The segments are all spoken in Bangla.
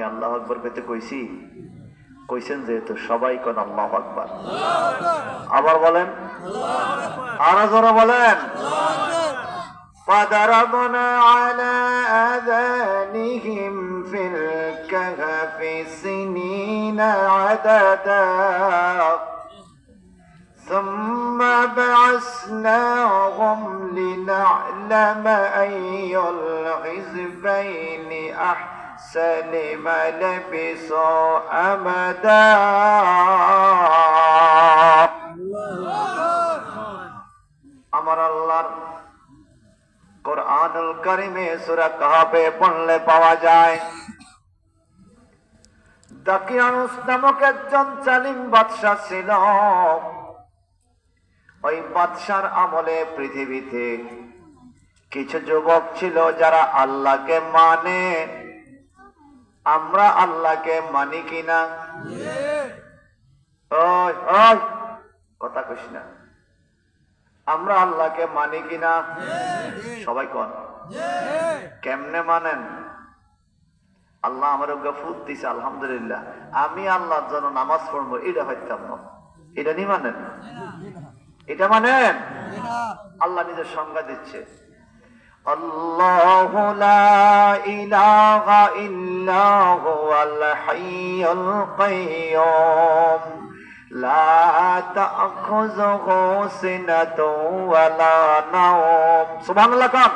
আমি আল্লাহু আকবার কইতে কইছি? কইছেন যেহেতু সবাই কোন আল্লাহু আকবার। আবার বলেন, আরো জোরে বলেন। فضربنا على آذانهم في الكهف سنين عددا ثم بعثناهم لنعلم أي الحزبين أحسن ما لبثوا أمدا আমার আল্লাহর কোরআনুল কারীমে সূরা কাহফে পড়লে পাওয়া যায়, দাকিয়ানুস নামক একজন জালিম বাদশা ছিল। ওই বাদশার আমলে পৃথিবীতে কিছু যুবক ছিল যারা আল্লাহকে মানে। আমরা আল্লাহকে মানি কিনা? ওই ওই কথা কইস না। আমরা আল্লাহকে মানি কিনা? সবাই কোন কেমনে মানেন? আল্লাহ আমার গফুর দিছে, আলহামদুলিল্লাহ। আমি আল্লাহর জন্য নামাজ পড়বো, এটা হইতাম না, এটা নি মানেন? এটা মানেন? আল্লাহ নিজের সংজ্ঞা দিচ্ছে, আল্লাহু লা ইলাহা ইল্লা হুয়াল হাইয়ুল কাইয়্যুম লা তা'খুযুহু সিনাতুন ওয়া লা নাওম। সুবহানাল্লাহ কাম।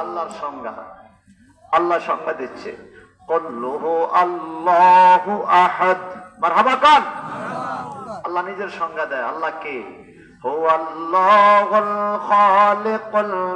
আল্লাহর সংজ্ঞা, আল্লাহ সংজ্ঞা দিচ্ছে, কুল্লুহু আল্লাহু আহাদ। মারহাবা কান। আল্লাহ নিজের সংজ্ঞা দেয়। আল্লাহ কে? হুয়াল্লাহুল খালিকুল